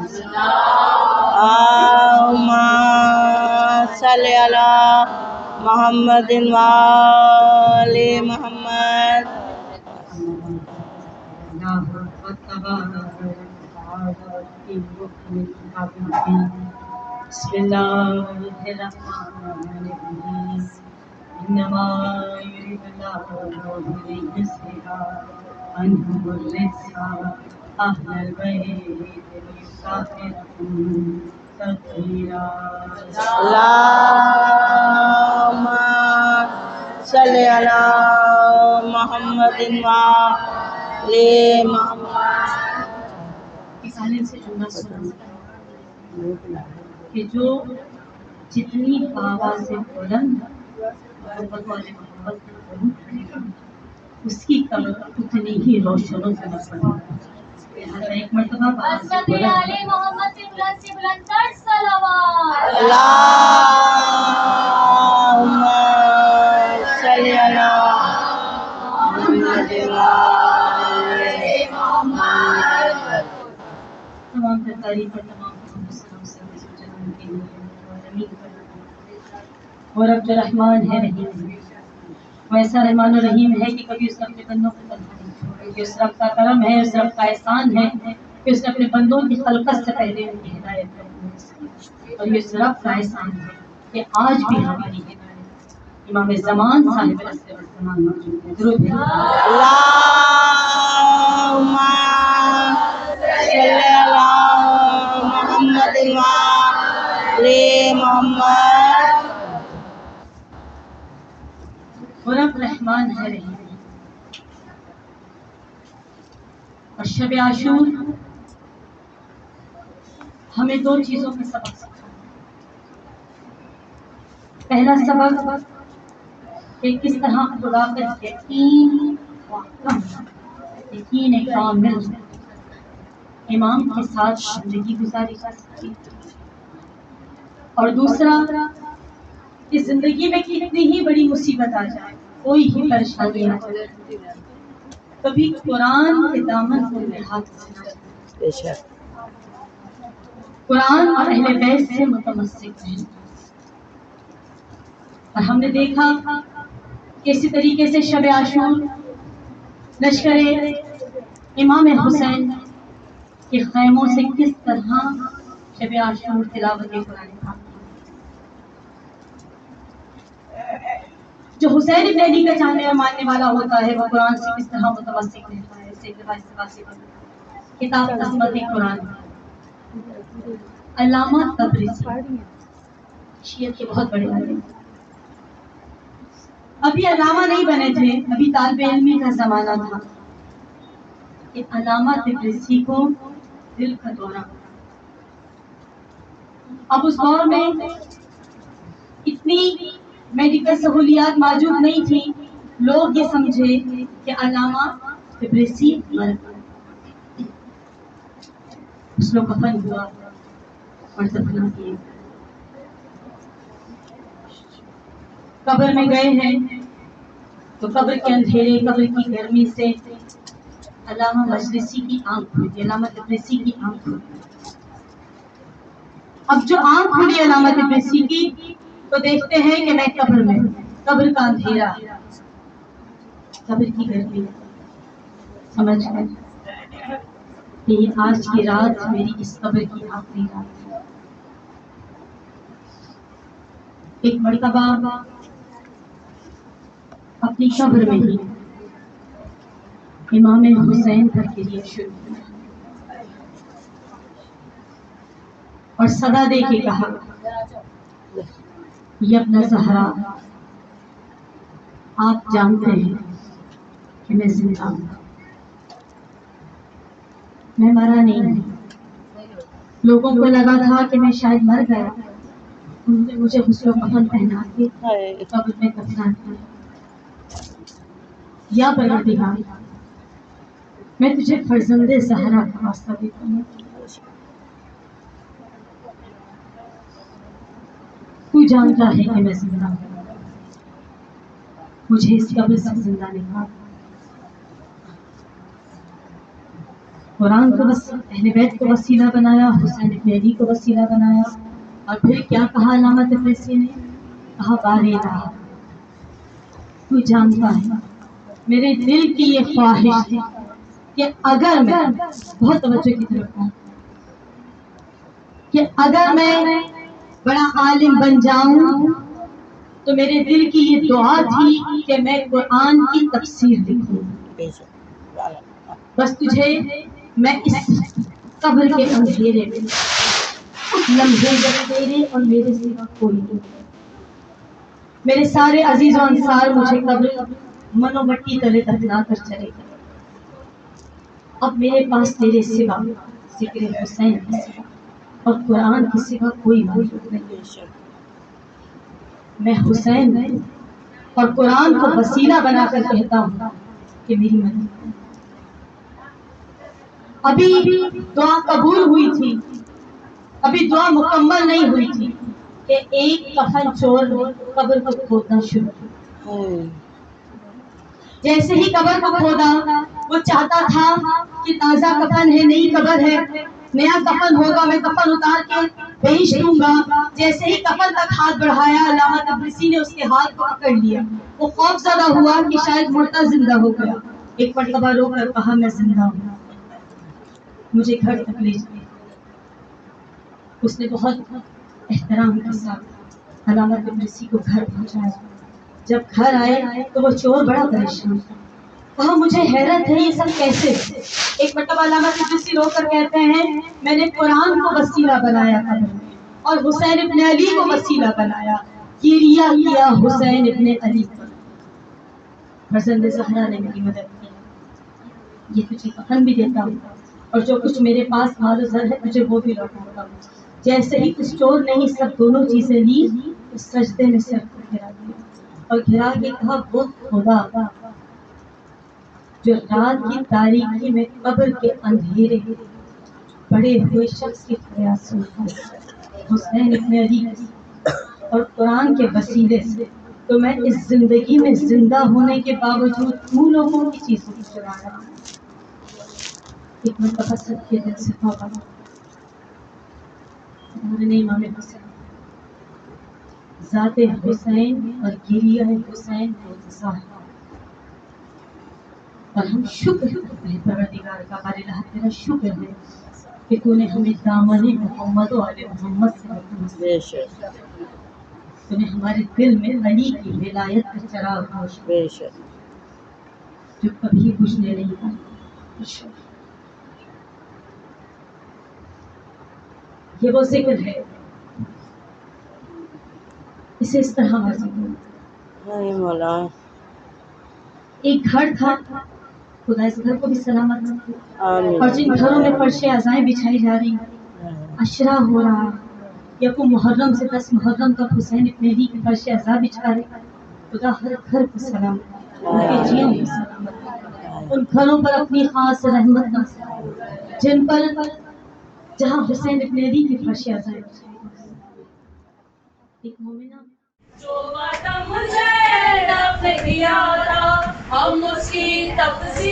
اللهم صل علی محمد وآل محمد. بسم اللہ الرحمن الرحیم. انما يريد الله ليصلح عنهم الرجس اهل البيت ويطهركم تطهيرا. اللهم صل علی محمد وآل محمد. کسانے سے جملہ سنا کہ جو جتنی آواز سے بلند محبت والے محبت اس کی قبر اتنی ہی روشنوں سے مسئلہ. لہذا ایک مرتبہ آواز سے بلند اللهم صل علی محمد وآل محمد. تمام تعریف اور تمام سلام کے لیے وہ رب جو رحمان ہے رحیم ہے، وہ ایسا رحمان و رحیم ہے کہ کبھی اس نے اپنے بندوں کو تنہا نہیں چھوڑا. کہ اس رب کا کرم ہے، اس رب کا احسان ہے کہ اس نے اپنے بندوں کی خلقت سے پہلے ان کی ہدایت کر دی. اور یہ اس رب کا احسان ہے کہ آج بھی ہماری ہدایت امام زمان صاحب عصر والزمان موجود ہے. درود ہے. اللهم صل علی محمد وآل محمد. وہ رب رحمان ہے رحیم ہے. اور شب عاشور ہمیں دو چیزوں کا سبق سکھاتا ہے. پہلا سبق کہ کس طرح خدا کا یقین کامل امام کے ساتھ زندگی گزاری جا سکتی ہے. اور دوسرا کہ زندگی میں کتنی ہی بڑی مصیبت آ جائے، کوئی ہی پریشانی آ جائے، کبھی قرآن کے دامن کو ہاتھ سے نہ چھوڑیں. قرآن اور اہل بیت سے متمسک ہیں. اور ہم نے دیکھا کہ اسی طریقے سے شب عاشور لشکر امام حسین کے خیموں سے کس طرح شب عاشور تلاوت قرآن تھا. جو حسین ابن علی کا چاہنے اور ماننے والا ہوتا ہے وہ قرآن سے کس طرح متمسک رہتا ہے. کتاب عصمت قرآن علامہ تبریزی شیعہ کے بہت بڑے عالم، ابھی علامہ نہیں بنے تھے، ابھی طالب علمی کا زمانہ تھا کہ علامہ تبریزی کو دل کا دورہ. اب اس دور میں اتنی میڈیکل سہولیات موجود نہیں تھی. لوگ یہ سمجھے کہ علامہ تبریزی مر گئے. اس لوگ کفن ہوا اور دفنا کیے. قبر میں گئے ہیں تو قبر کے اندھیرے، قبر کی گرمی سے علامہ مجلسی کی آنکھ کھلی، علامہ تبریزی کی آنکھ کھلی. اب جو آنکھ کھلی علامہ تبریزی کی تو دیکھتے ہیں کہ میں قبر میں، قبر کا اندھیرا، قبر کی گرمی. سمجھ گئے کہ آج کی رات میری اس قبر کی آخری رات ہے. ایک مرتبہ اپنی قبر میں ہی امام حسین پر گریہ شروع کیا اور صدا دے کے کہا ابن زہرا، آپ جانتے ہیں کہ میں زندہ ہوں، میں مرا نہیں ہوں. لوگوں کو لگا تھا کہ میں شاید مر گیا. انہوں نے مجھے غسل و کفن پہنا کے قبر میں دفنا کیا. یا پروردگار، میں تجھے فرزند زہرا کا واسطہ دیتا ہوں، تو جانتا ہے کہ میں زندہ ہوں، مجھے اس قبر سے زندہ نکال. قرآن کو اہل بیت کو وسیلہ بنایا، حسین ابن علی کو وسیلہ بنایا، اور پھر کیا کہا علامہ تبریزی نے؟ کہا باریلا تو جانتا ہے میرے دل کی یہ خواہش ہے کہ اگر میں بہت توجہ کی طرف ہوں کہ اگر میں بڑا عالم بن جاؤں تو میرے دل کی یہ دعا تھی کہ میں قرآن کی تفسیر لکھوں، بس تجھے میں اس قبر کے اندھیرے میں اس لمحے جب تیرے اور میرے سوا کوئی نہیں، میرے سارے عزیز و انصار مجھے قبر منو مٹی تلے دفنا کر چلے گئے، اب میرے پاس تیرے سوا ذکر حسین کے سوا اور قرآن کے سوا کوئی موجود نہیں، میں حسین اور قرآن کو وسیلہ بنا کر کہتا ہوں کہ میری مدد کرو۔ ابھی دعا قبول ہوئی تھی، ابھی دعا مکمل نہیں ہوئی تھی کہ ایک کفن چور نے قبر کو کھودنا شروع کیا۔ جیسے ہی قبر کو کھودا وہ چاہتا تھا کہ تازہ کفن ہے، نئی قبر ہے، نیا کفن ہوگا، میں کفن اتار کے پیش دوں گا۔ جیسے ہی کفن تک ہاتھ بڑھایا علامہ تبریزی نے اس کے ہاتھ کو پکڑ لیا، وہ خوف زدہ ہوا کہ شاید مردہ زندہ ہو گیا، ایک مرتبہ رو کر کہا میں زندہ ہوں، مجھے گھر تک لے جائے۔ اس نے بہت احترام کے ساتھ علامہ تبریزی کو گھر پہنچایا۔ جب گھر آئے تو وہ چور بڑا پریشان تھا، کہا مجھے حیرت ہے یہ سب کیسے؟ ایک مرتبہ علامہ تبریزی رو کر کہتے ہیں میں نے قرآن کو وسیلہ بنایا تھا اور حسین ابن علی کو وسیلہ بنایا، گریہ کیا حسین ابن علی پر، فرزند زہرا نے میری مدد کی، یہ تجھے کفن بھی دیتا ہوں اور جو کچھ میرے پاس مال و زر ہے تجھے وہ بھی لوٹاتا ہوں۔ جیسے ہی اس چور نے یہ سب دونوں چیزیں لی تو سجدے میں سر کو گرا دیا اور گرا کے کہا وہ خدا جو رات کی تاریکی میں قبر کے اندھیرے پڑے ہوئے شخص کی فریاد سنتا ہے، حسین ابن علی اور قرآن کے وسیلے سے تو میں اس زندگی میں زندہ ہونے کے باوجود تو لوگوں کی چیزوں کو چرا رہا ہوں۔ ایک مرتبہ سب کے دل سے توبہ نے امام حسین ذات حسین اور گریہ حسین کو ظاہر، اور ہم شکر کرتے ہیں پروردگار کا، ہمارے اللہ تیرا شکر ہے کہ تو نے ہمیں دامن محمد و آل محمد سے محفوظ، تو نے ہمارے دل میں علی کی ولایت کا چراغ روشن جو کبھی بجھنے نہیں پایا۔ یہ وہ ذکر ہے، اسے اس طرح واضح ایک گھر تھا، خدا اس گھر کو بھی سلامت رکھے، اور جن گھروں میں فرش عزائیں بچھائی جا رہی عشرہ ہو رہا، یا کوئی محرم سے 10 محرم تک حسین ابن علی کی فرش عزا بچھا رہے، خدا ہر گھر کو سلامت، ان کے جیوں کو سلامت، ان گھروں پر اپنی خاص رحمت نازل، جن پر جہاں حسین ابن علی کی فرش عزائیں بچھائی گئی۔ ایک مومنہ جو ماتم حسین آپ نے کیا تھا ہم اس کی تفسیر